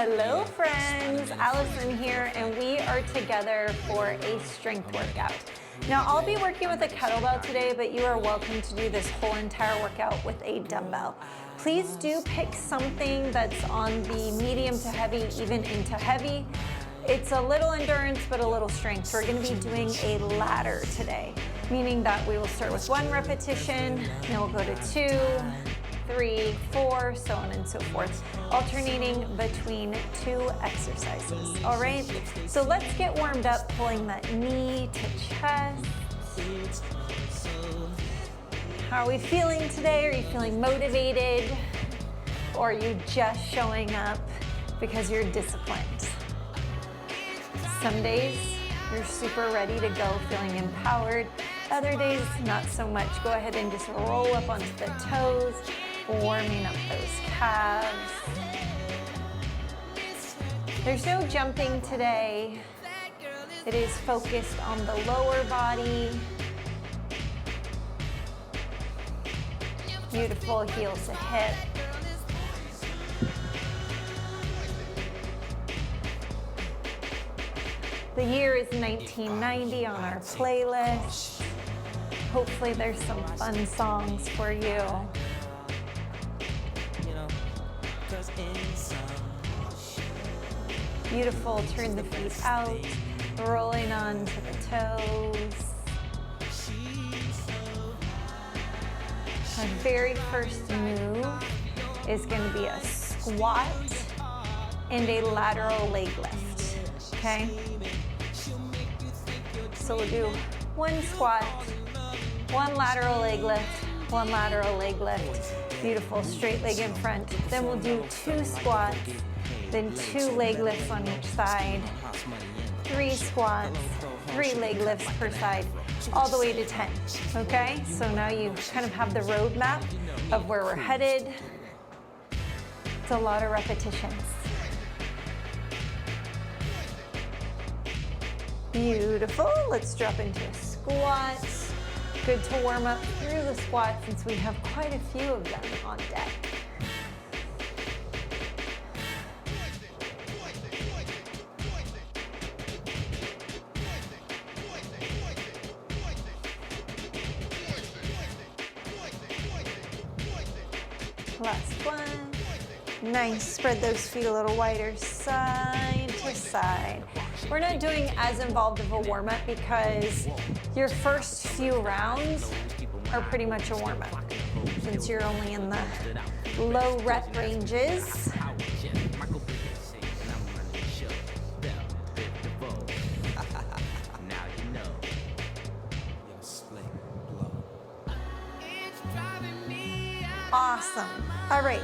Hello friends, Allison here, and we are together for a strength workout. Now I'll be working with a kettlebell today, but you are welcome to do this whole entire workout with a dumbbell. Please do pick something that's on the medium to heavy, even into heavy. It's a little endurance, but a little strength. We're gonna be doing a ladder today, meaning that we will start with 1 repetition, then we'll go to 2, 3, 4, so on and so forth, alternating between 2 exercises. All right, so let's get warmed up, pulling that knee to chest. How are we feeling today? Are you feeling motivated? Or are you just showing up because you're disciplined? Some days you're super ready to go, feeling empowered. Other days, not so much. Go ahead and just roll up onto the toes, warming up those calves. There's no jumping today. It is focused on the lower body. Beautiful, heel to hip. The year is 1990 on our playlist. Hopefully there's some fun songs for you. Beautiful, turn the feet out, rolling onto the toes. Our very first move is going to be a squat and a lateral leg lift, okay? So we'll do 1 squat, 1 lateral leg lift, 1 lateral leg lift. Beautiful, straight leg in front. Then we'll do 2 squats, then 2 leg lifts on each side, 3 squats, 3 leg lifts per side, all the way to 10, okay? So now you kind of have the roadmap of where we're headed. It's a lot of repetitions. Beautiful, let's drop into a squat. Good to warm up through the squat since we have quite a few of them on deck. Last one. Nice, spread those feet a little wider, side to side. We're not doing as involved of a warm-up because your first few rounds are pretty much a warm-up since you're only in the low rep ranges. Awesome. All right.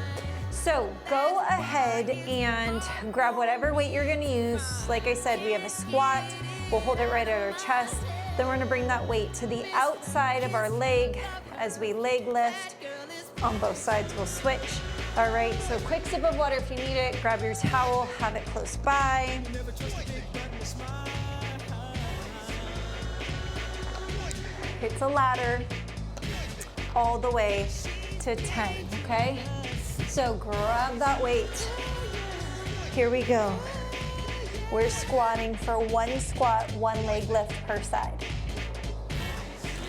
So go ahead and grab whatever weight you're gonna use. Like I said, we have a squat. We'll hold it right at our chest. Then we're gonna bring that weight to the outside of our leg as we leg lift. On both sides, we'll switch. All right, so quick sip of water if you need it. Grab your towel, have it close by. It's a ladder all the way to 10, okay? So grab that weight. Here we go. We're squatting for 1 squat, 1 leg lift per side.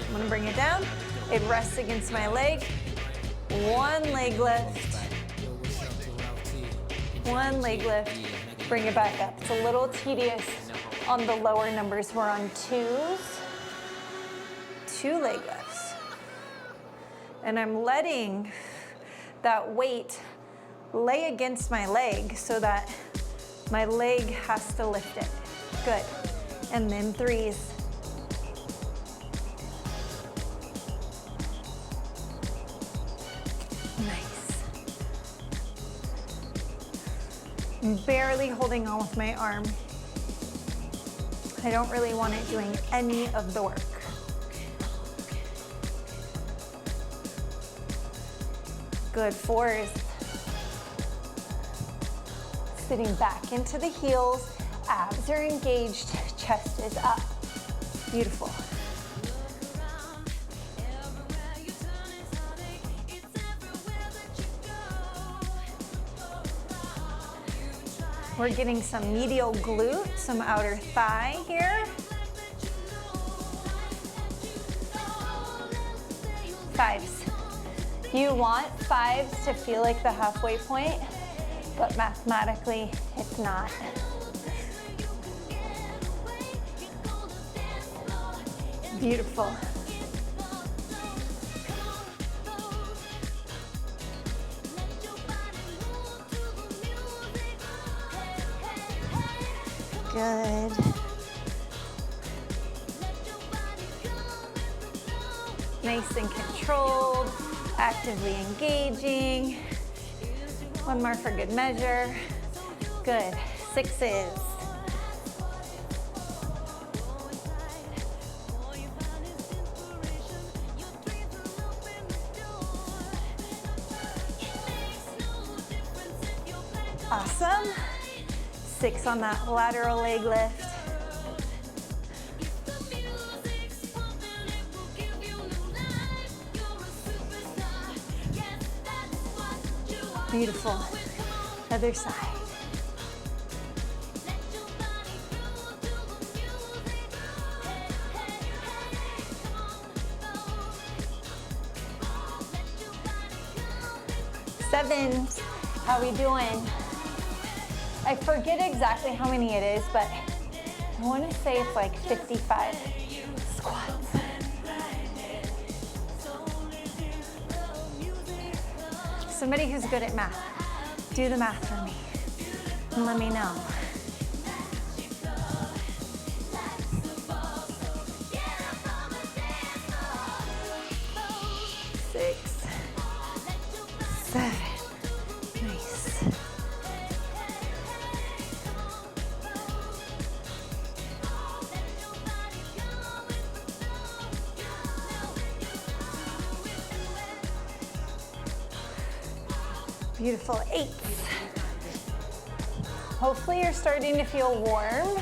I'm gonna bring it down. It rests against my leg. 1 leg lift. 1 leg lift. Bring it back up. It's a little tedious on the lower numbers. We're on 2s. 2 leg lifts. And I'm letting that weight lay against my leg so that my leg has to lift it. Good. And then 3s. Nice. I'm barely holding on with my arm. I don't really want it doing any of the work. Good, 4s. Sitting back into the heels, abs are engaged, chest is up. Beautiful. We're getting some medial glute, some outer thigh here. 5s. You want 5s to feel like the halfway point, but mathematically it's not. Beautiful. Good. Nice and controlled, actively engaging. One more for good measure. Good. 6s. Awesome. 6 on that lateral leg lift. Beautiful. Other side. Sevens. How we doing? I forget exactly how many it is, but I want to say it's like 55 squats. Somebody who's good at math, do the math for me and let me know. 6, 7. Nice. Beautiful. 8s. Hopefully you're starting to feel warm.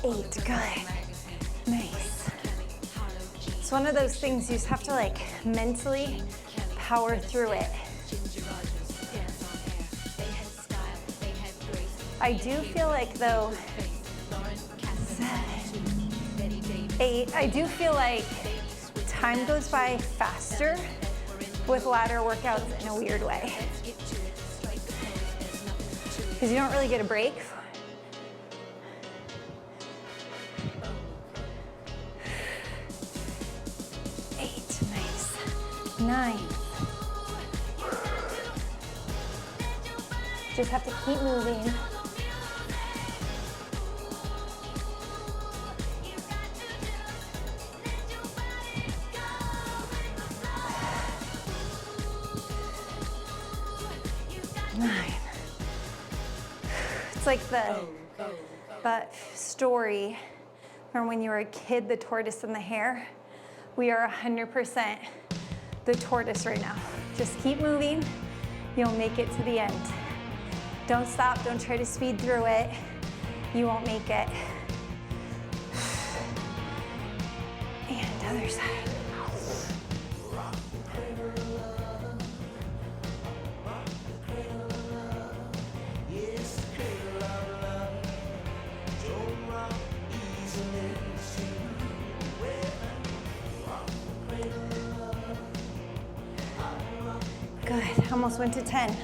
Eight. Good. Nice. It's one of those things you just have to like mentally power through it. I do feel like though, 7, 8, I do feel like time goes by faster with ladder workouts in a weird way. Because you don't really get a break. 8, nice. 9. Just have to keep moving. 9. It's like that story from when you were a kid, the tortoise and the hare. We are 100% the tortoise right now. Just keep moving. You'll make it to the end. Don't stop. Don't try to speed through it. You won't make it. And other side. Good, almost went to 10.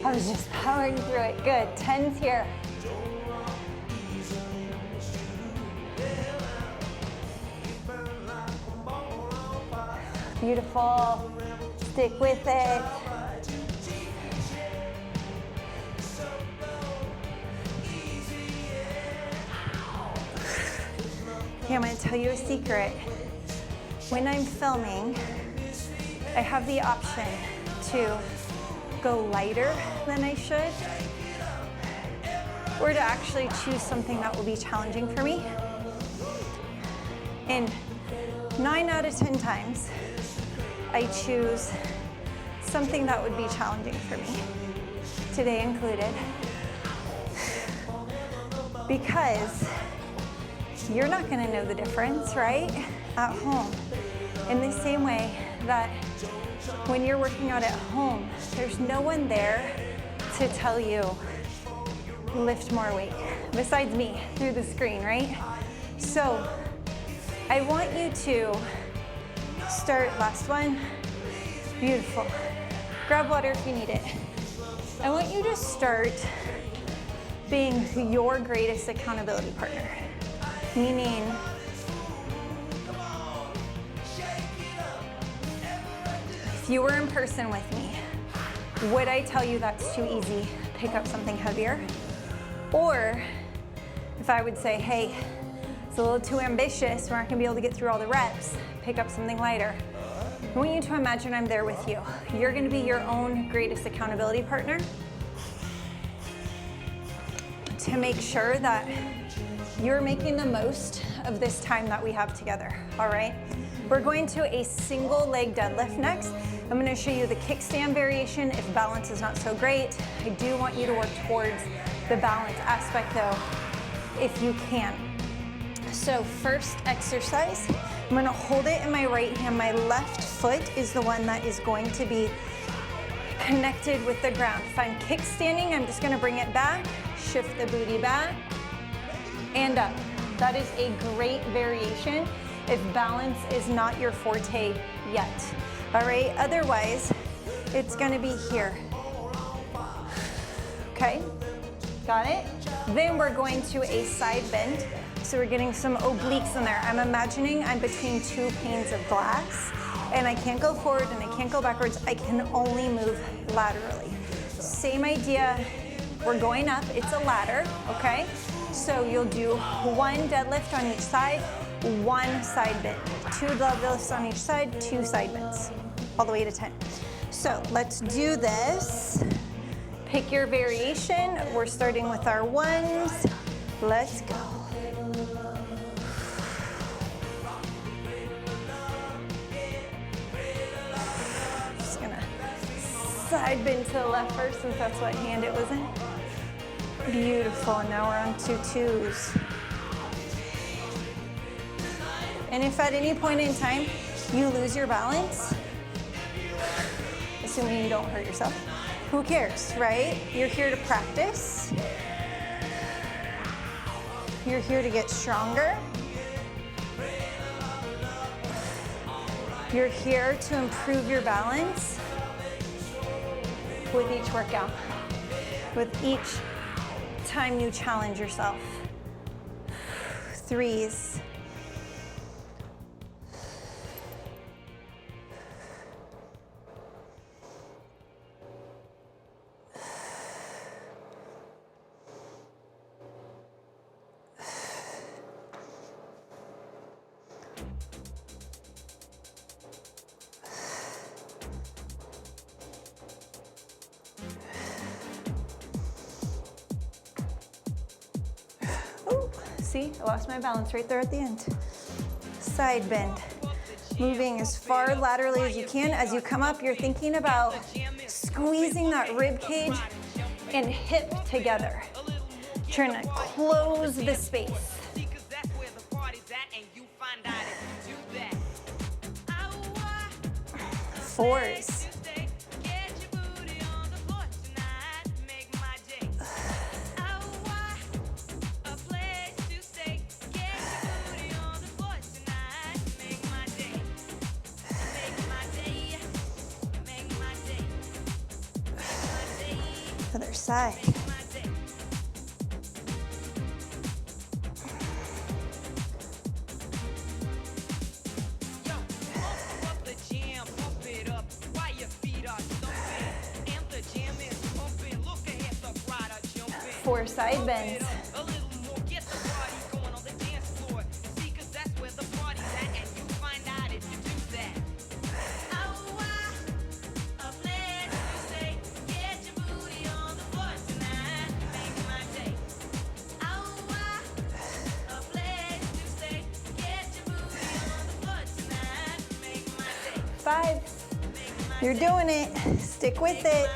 I was just powering through it. Good, 10's here. Beautiful, stick with it. Okay, I'm gonna tell you a secret. When I'm filming, I have the option to go lighter than I should, or to actually choose something that will be challenging for me. And 9 out of 10 times, I choose something that would be challenging for me, today included. because you're not gonna know the difference, right? At home. In the same way that when you're working out at home, there's no one there to tell you lift more weight besides me through the screen, right? So I want you to start, last one, beautiful. Grab water if you need it. I want you to start being your greatest accountability partner, meaning if you were in person with me, would I tell you that's too easy, pick up something heavier? Or if I would say, hey, it's a little too ambitious, we're not gonna be able to get through all the reps, pick up something lighter. I want you to imagine I'm there with you. You're gonna be your own greatest accountability partner to make sure that you're making the most of this time that we have together, all right? We're going to a single leg deadlift next. I'm gonna show you the kickstand variation if balance is not so great. I do want you to work towards the balance aspect though, if you can. So first exercise, I'm gonna hold it in my right hand. My left foot is the one that is going to be connected with the ground. If I'm kickstanding, I'm just gonna bring it back, shift the booty back, and up. That is a great variation if balance is not your forte yet. All right, otherwise, it's gonna be here. Okay, got it? Then we're going to a side bend. So we're getting some obliques in there. I'm imagining I'm between two panes of glass and I can't go forward and I can't go backwards. I can only move laterally. Same idea, we're going up, it's a ladder, okay? So you'll do one deadlift on each side, one side bend. Two deadlifts on each side, two side bends, all the way to 10. So let's do this. Pick your variation. We're starting with our ones. Let's go. Just gonna side bend to the left first since that's what hand it was in. Beautiful, and now we're on 2 twos. And if at any point in time you lose your balance, assuming you don't hurt yourself, who cares, right? You're here to practice. You're here to get stronger. You're here to improve your balance with each workout, with each time you challenge yourself. Threes. See, I lost my balance right there at the end. Side bend. Moving as far laterally as you can. As you come up, you're thinking about squeezing that rib cage and hip together. Trying to close the space. Fours. Other side. Four side bends. Five. You're doing it. Stick with it.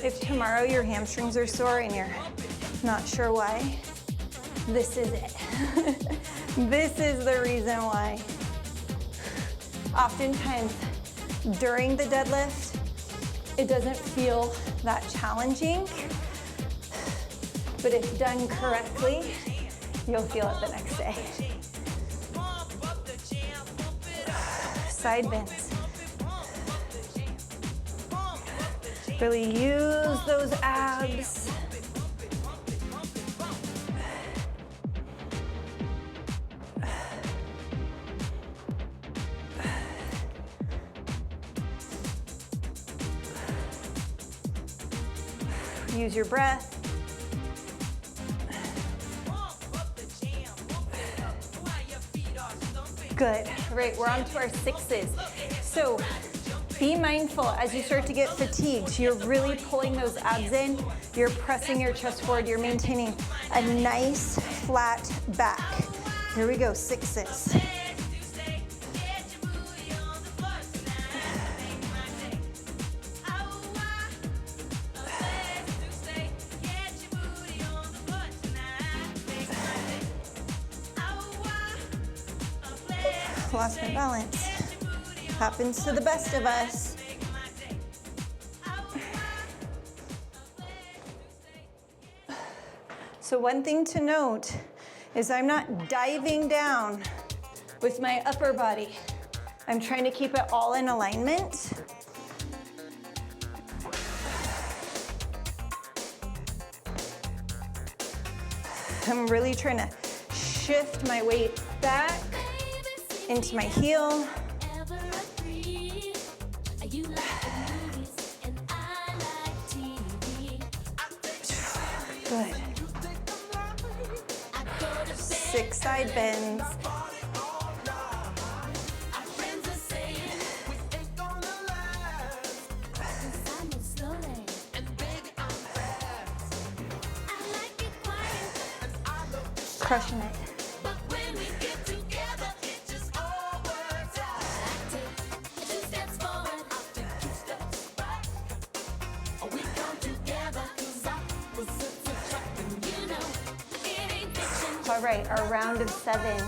If tomorrow your hamstrings are sore and you're not sure why, this is it. This is the reason why. Oftentimes during the deadlift, it doesn't feel that challenging, but if done correctly, you'll feel it the next day. Side bends. Really use those abs. Use your breath. Good. All right, we're on to our sixes. So be mindful as you start to get fatigued. You're really pulling those abs in. You're pressing your chest forward. You're maintaining a nice flat back. Here we go, sixes. Lost my balance. Happens to the best of us. So one thing to note is I'm not diving down with my upper body. I'm trying to keep it all in alignment. I'm really trying to shift my weight back into my heel. Good. 6 side bends. Crushing it. All right, our round of 7.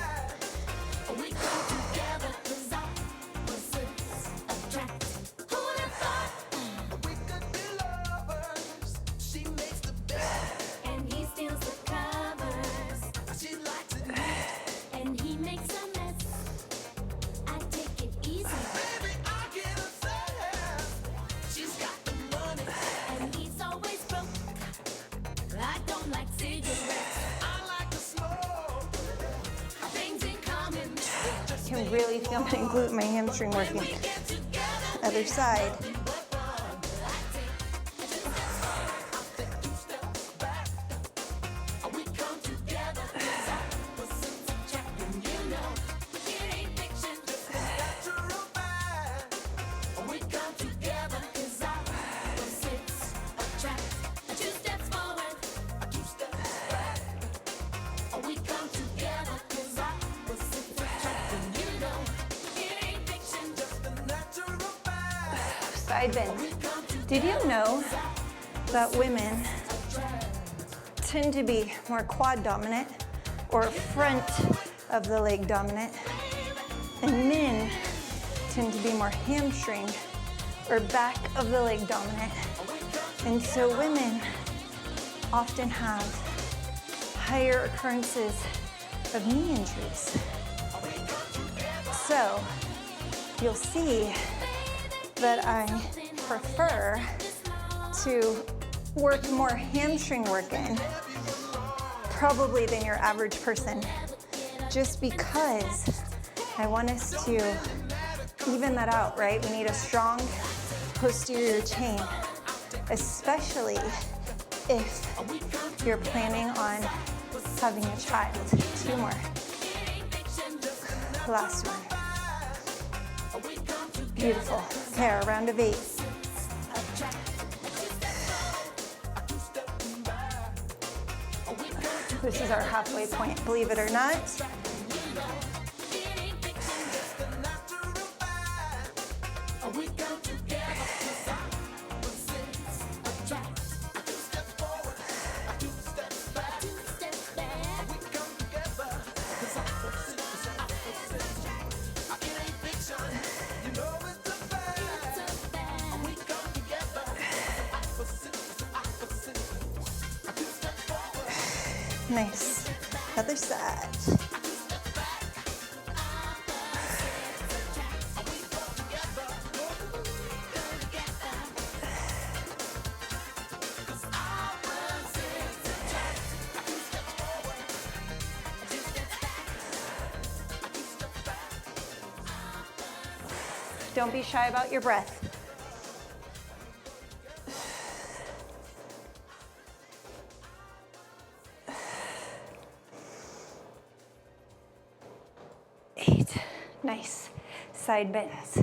I can really feel my glute, my hamstring working. Other side. Side bends. Did you know that women tend to be more quad dominant or front of the leg dominant, and men tend to be more hamstring or back of the leg dominant? And so women often have higher occurrences of knee injuries. So you'll see that I prefer to work more hamstring work in, probably than your average person, just because I want us to even that out, right? We need a strong posterior chain, especially if you're planning on having a child. 2 more. Last one. Beautiful. Okay, our round of 8. This is our halfway point, believe it or not. Nice. Other side. Don't be shy about your breath. 8. Nice. Side bends.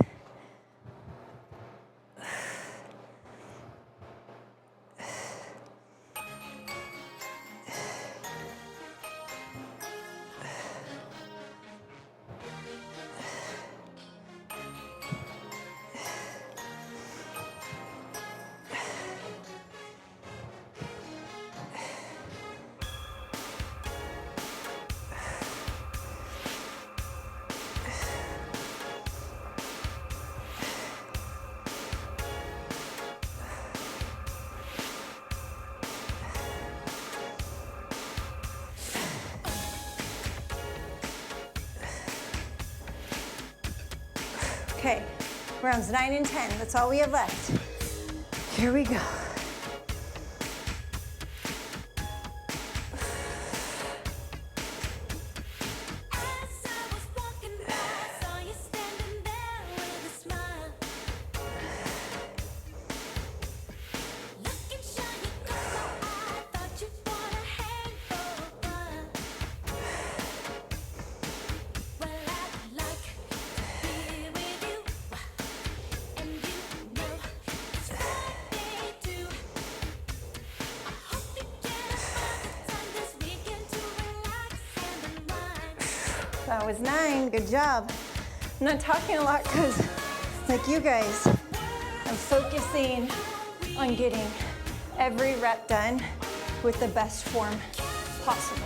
Okay, rounds 9 and 10, that's all we have left. Here we go. That was 9, good job. I'm not talking a lot because, like you guys, I'm focusing on getting every rep done with the best form possible.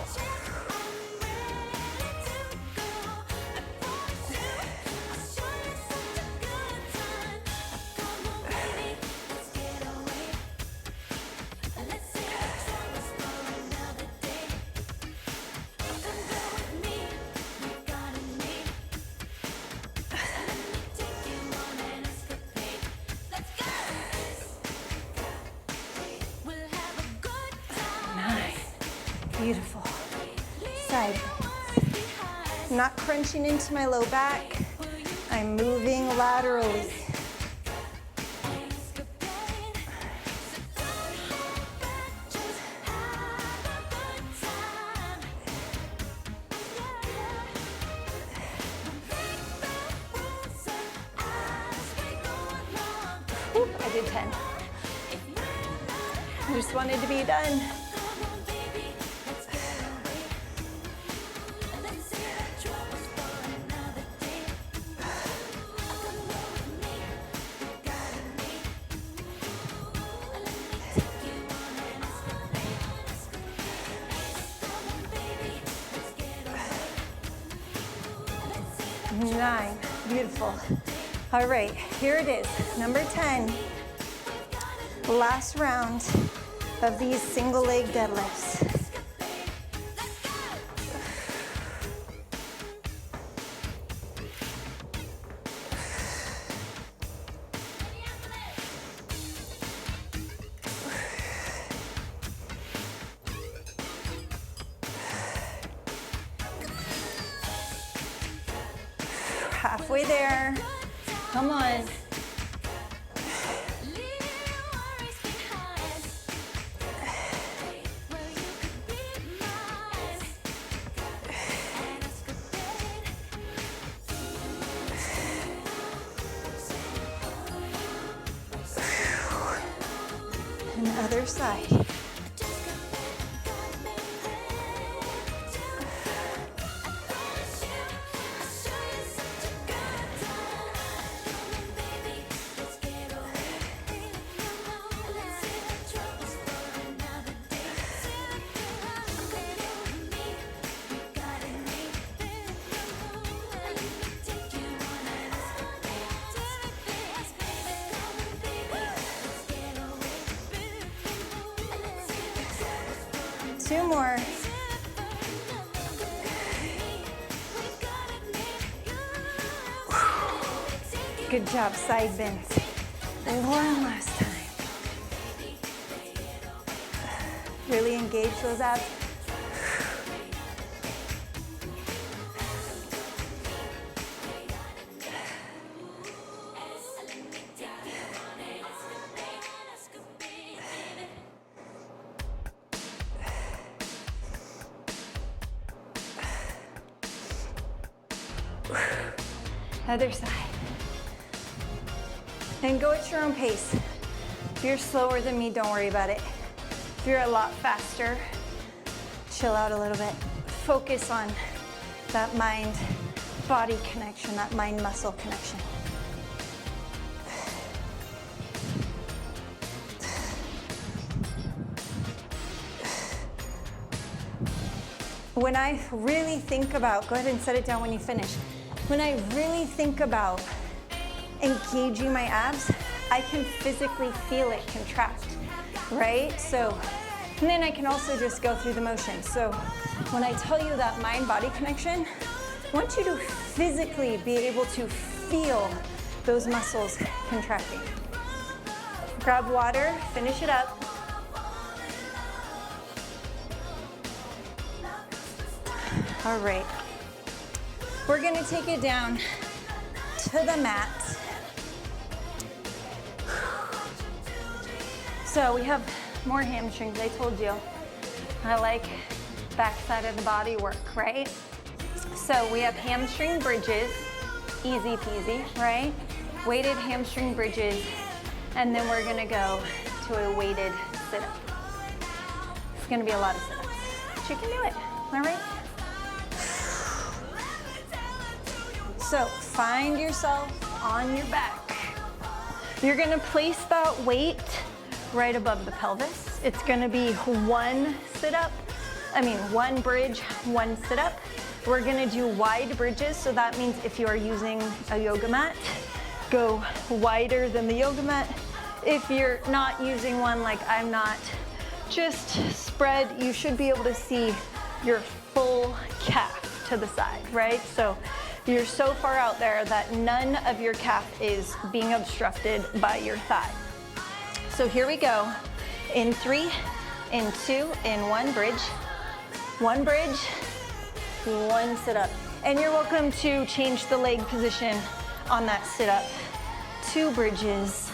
Beautiful. Side. I'm not crunching into my low back. I'm moving laterally. Ooh, I did 10. I just wanted to be done. Nine, beautiful. All right, here it is, number 10. Last round of these single leg deadlifts. Halfway there. Come on. And the other side. Two more. Good job, side bends. And one last time. Really engage those abs. Other side. And go at your own pace. If you're slower than me, don't worry about it. If you're a lot faster, chill out a little bit. Focus on that mind-body connection, that mind-muscle connection. When I really think about, go ahead and set it down when you finish. When I really think about engaging my abs, I can physically feel it contract, right? So, and then I can also just go through the motion. So when I tell you that mind-body connection, I want you to physically be able to feel those muscles contracting. Grab water, finish it up. All right. We're gonna take it down to the mat. So we have more hamstrings, I told you. I like back side of the body work, right? So we have hamstring bridges, easy peasy, right? Weighted hamstring bridges, and then we're gonna go to a weighted sit-up. It's gonna be a lot of sit-ups, but you can do it, all right? So find yourself on your back. You're gonna place that weight right above the pelvis. It's gonna be one bridge, one sit-up. We're gonna do wide bridges, so that means if you are using a yoga mat, go wider than the yoga mat. If you're not using one like I'm not, just spread. You should be able to see your full calf to the side, right? So you're so far out there that none of your calf is being obstructed by your thigh. So here we go. In 3, in 2, in one bridge, one sit-up. And you're welcome to change the leg position on that sit-up. 2 bridges,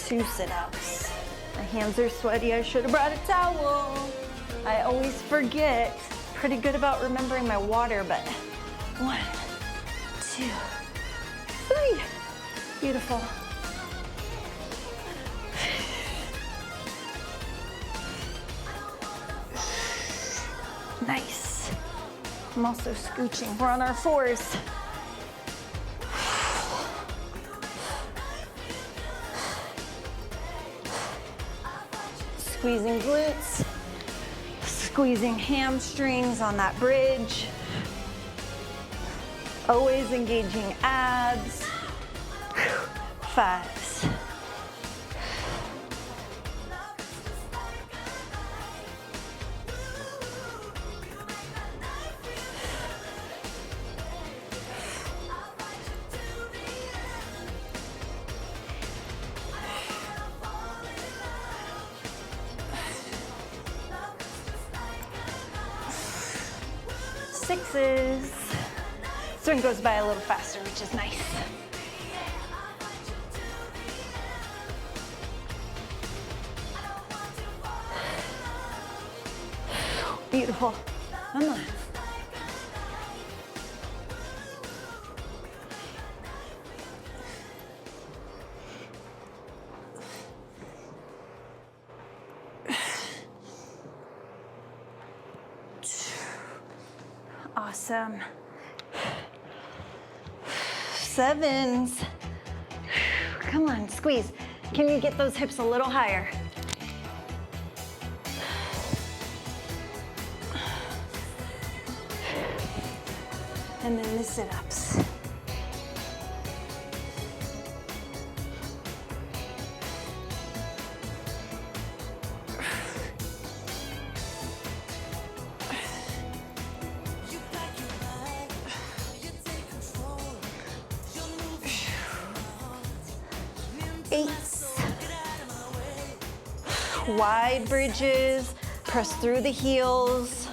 2 sit-ups. My hands are sweaty, I should have brought a towel. I always forget. Pretty good about remembering my water, but 1, 2, 3. Beautiful. Nice. I'm also scooching. We're on our 4s. Squeezing glutes, squeezing hamstrings on that bridge. Always engaging abs. 5s. Sixes. This one goes by a little faster, which is nice. Beautiful. Come on. Awesome. 7s. Come on, squeeze. Can you get those hips a little higher? And then the sit-ups. 8s. Wide bridges, press through the heels.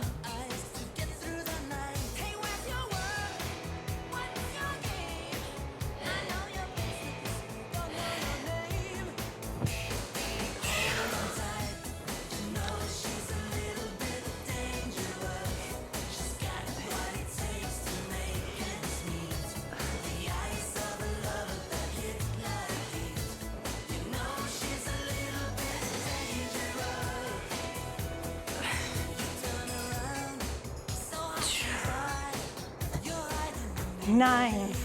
9s.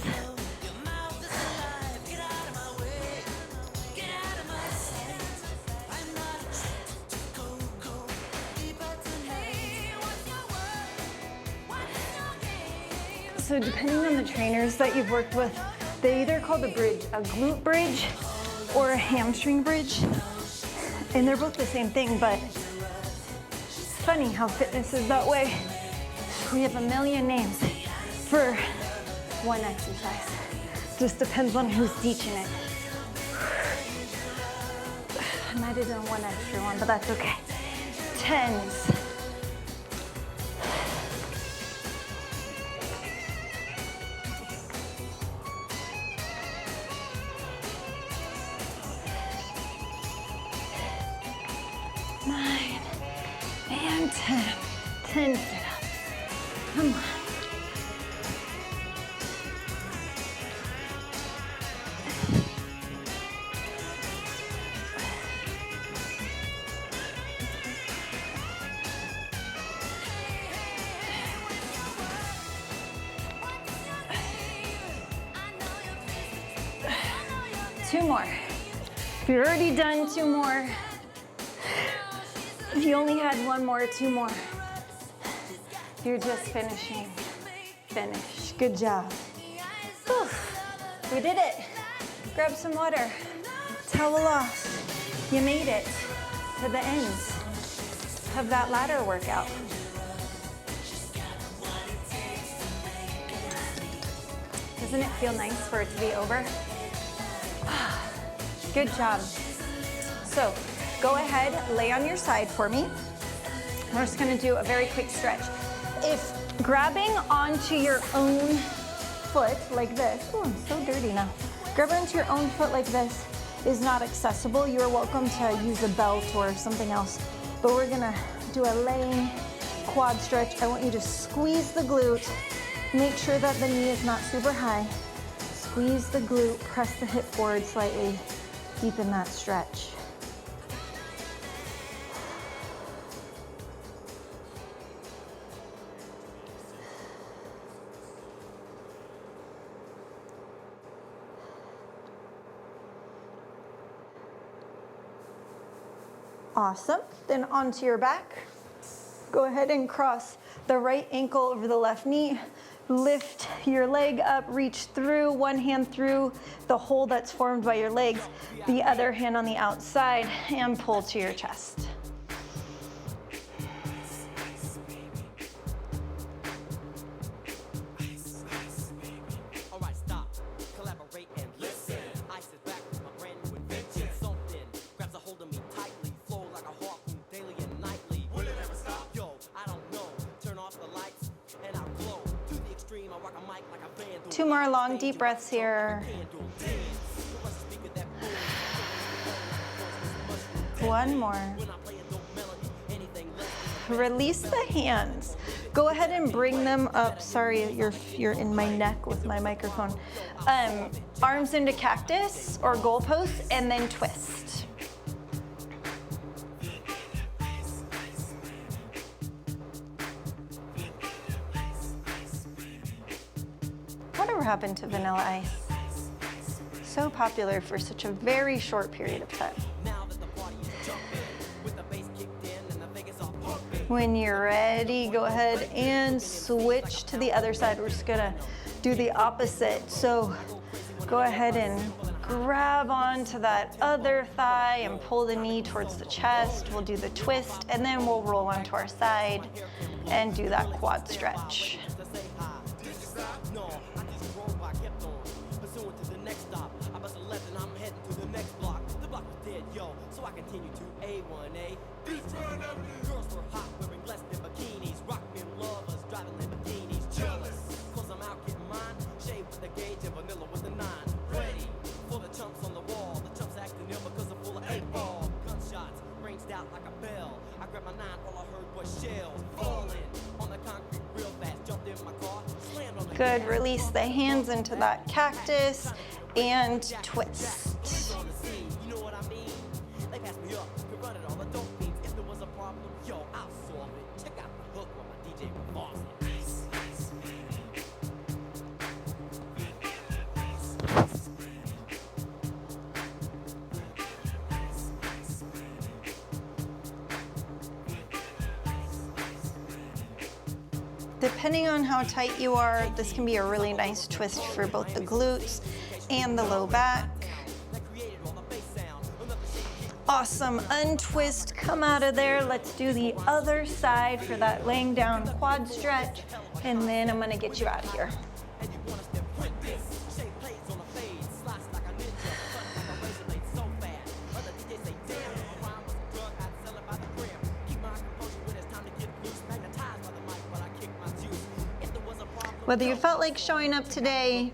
So depending on the trainers that you've worked with, they either call the bridge a glute bridge or a hamstring bridge. And they're both the same thing, but it's funny how fitness is that way. We have a million names for one exercise. Just depends on who's teaching it. I might have done one extra one, but that's okay. 10s. And 10. 10 sit-ups. Come on. Two more. If you're already done, two more. If you only had one more, two more. If you're just finishing, finish. Good job. Whew. We did it. Grab some water. Towel off. You made it to the end of that ladder workout. Doesn't it feel nice for it to be over? Good job. So go ahead, lay on your side for me. We're just gonna do a very quick stretch. If grabbing onto your own foot like this, oh, I'm so dirty now. Grabbing onto your own foot like this is not accessible. You're welcome to use a belt or something else, but we're gonna do a laying quad stretch. I want you to squeeze the glute. Make sure that the knee is not super high. Squeeze the glute, press the hip forward slightly, deepen that stretch. Awesome. Then onto your back. Go ahead and cross the right ankle over the left knee. Lift your leg up, reach through, one hand through the hole that's formed by your legs, the other hand on the outside, and pull to your chest. Two more long, deep breaths here. One more. Release the hands. Go ahead and bring them up. Sorry, you're in my neck with my microphone. Arms into cactus or goalpost, and then twist. Whatever happened to vanilla ice? So popular for such a very short period of time. When you're ready, go ahead and switch to the other side. We're just gonna do the opposite. So go ahead and grab onto that other thigh and pull the knee towards the chest. We'll do the twist, and then we'll roll onto our side and do that quad stretch. Pursuing to the next stop. I bust a left and I'm heading to the next block. A1A. Girls were hot, wearing less than bikinis, rockin' lovers, driving Lamborghinis, jealous, cause I'm out getting mine, shade with the gauge and vanilla with the 9. Ready for the chumps on the wall, the chumps acting ill because I'm full of 8-ball. Gunshots ranged out like a bell. I grabbed my 9, all I heard was shells falling on the concrete real fast. Jumped in my car, slammed on the Good, release the hands into that cactus and twist. You know what I mean? They passed me up, could run it all the dope beats. If there was a problem, yo, I'll solve it. Check out the hook while my DJ revolves it. Depending on how tight you are, this can be a really nice twist for both the glutes and the low back. Awesome, untwist, come out of there. Let's do the other side for that laying down quad stretch, and then I'm gonna get you out of here. Whether you felt like showing up today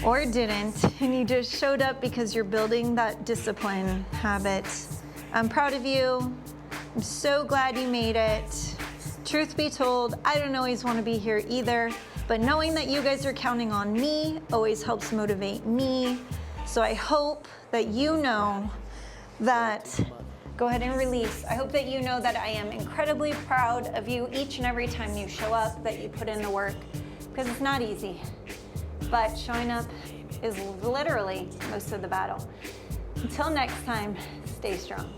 or didn't, and you just showed up because you're building that discipline habit, I'm proud of you. I'm so glad you made it. Truth be told, I don't always want to be here either, but knowing that you guys are counting on me always helps motivate me. So I hope that you know that, go ahead and release. I hope that you know that I am incredibly proud of you each and every time you show up, that you put in the work, because it's not easy. But showing up is literally most of the battle. Until next time, stay strong.